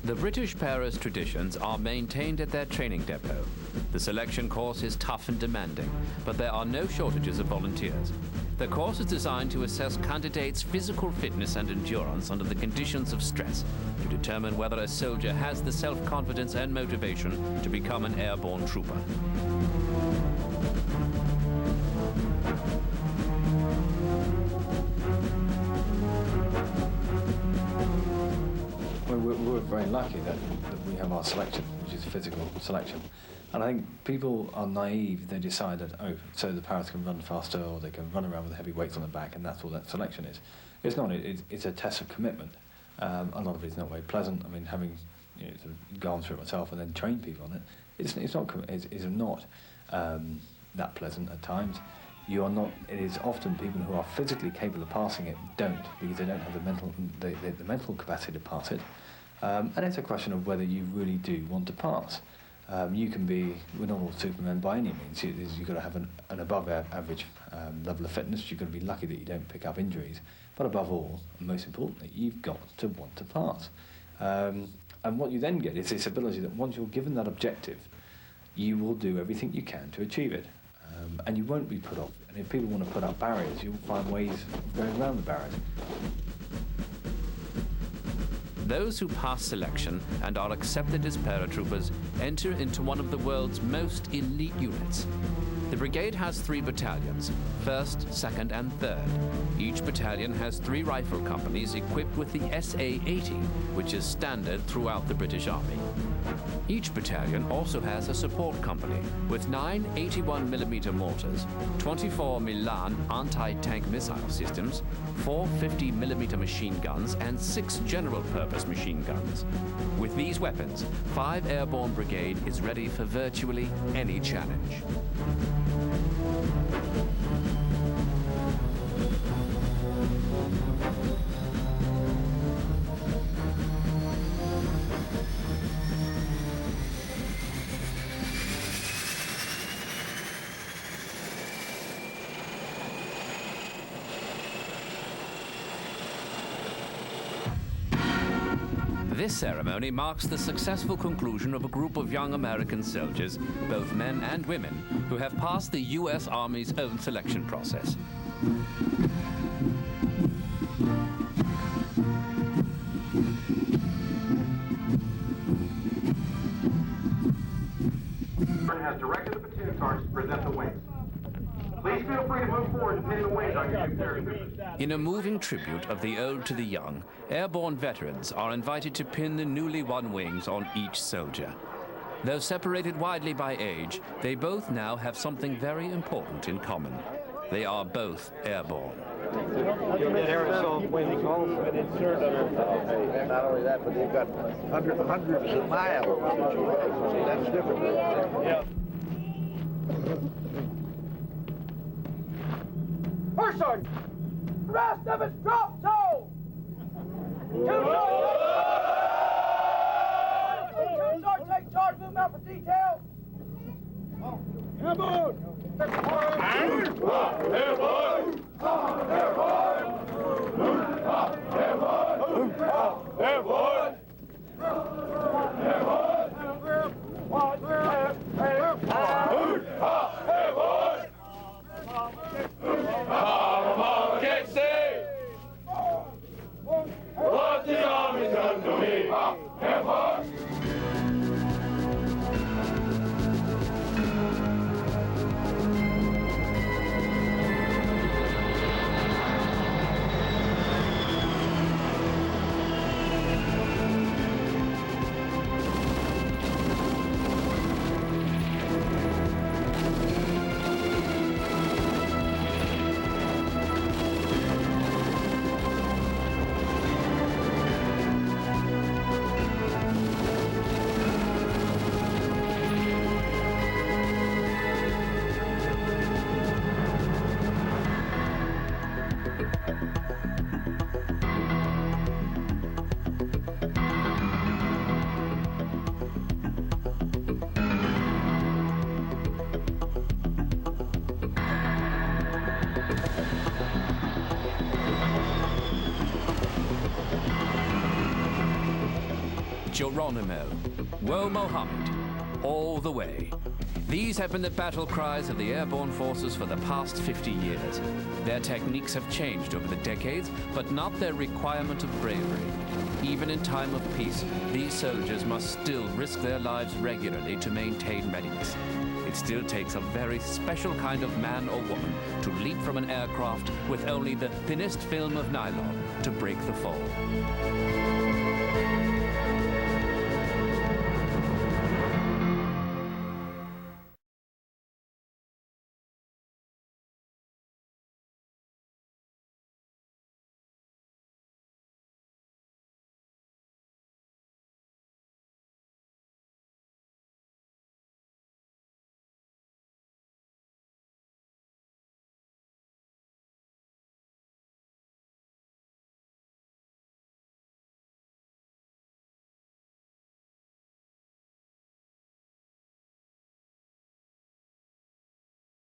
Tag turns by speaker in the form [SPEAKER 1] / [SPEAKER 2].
[SPEAKER 1] The British Paras traditions are maintained at their training depot. The selection course is tough and demanding, but there are no shortages of volunteers. The course is designed to assess candidates' physical fitness and endurance under the conditions of stress to determine whether a soldier has the self-confidence and motivation to become an airborne trooper.
[SPEAKER 2] We're very lucky that we have our selection, which is physical selection. And I think people are naive. They decide that, oh, so the Paras can run faster or they can run around with heavy weights on their back, and that's all that selection is. It's not. It's a test of commitment. A lot of it's not very pleasant. I mean, having sort of gone through it myself and then trained people on it, it's not that pleasant at times. You are not. It is often people who are physically capable of passing it don't, because they don't have the mental capacity to pass it. And it's a question of whether you really do want to pass. You can be, we're not all supermen by any means. You've got to have an above average level of fitness. You've got to be lucky that you don't pick up injuries. But above all, and most importantly, you've got to want to pass. And what you then get is this ability that once you're given that objective, you will do everything you can to achieve it. And you won't be put off. And if people want to put up barriers, you'll find ways of going around the barriers.
[SPEAKER 1] Those who pass selection and are accepted as paratroopers enter into one of the world's most elite units. The brigade has 3 battalions, 1st, 2nd, and 3rd. Each battalion has 3 rifle companies equipped with the SA-80, which is standard throughout the British Army. Each battalion also has a support company with 9 81mm mortars, 24 Milan anti-tank missile systems, 4 50mm machine guns, and 6 general-purpose machine guns. With these weapons, 5 Airborne Brigade is ready for virtually any challenge. This ceremony marks the successful conclusion of a group of young American soldiers, both men and women, who have passed the U.S. Army's own selection process.
[SPEAKER 3] Has directed the platoon sergeant to present the wings. Please feel free to move forward and pin the wings on your new paratroopers.
[SPEAKER 1] In a moving tribute of the old to the young, airborne veterans are invited to pin the newly won wings on each soldier. Though separated widely by age, they both now have something very important in common. They are both airborne.
[SPEAKER 4] You'll get aerosol wings also. Not only that, but they've got hundreds of miles. See, that's different. Yeah.
[SPEAKER 5] First sergeant, the rest of us drop toe. Two sergeant, take charge, move out for detail. Airborne! Airborne! Airborne! Airborne! Mama can't say what the Army's done to me. Airborne!
[SPEAKER 1] Geronimo, Woe Mohammed, all the way. These have been the battle cries of the airborne forces for the past 50 years. Their techniques have changed over the decades, but not their requirement of bravery. Even in time of peace, these soldiers must still risk their lives regularly to maintain readiness. It still takes a very special kind of man or woman to leap from an aircraft with only the thinnest film of nylon to break the fall.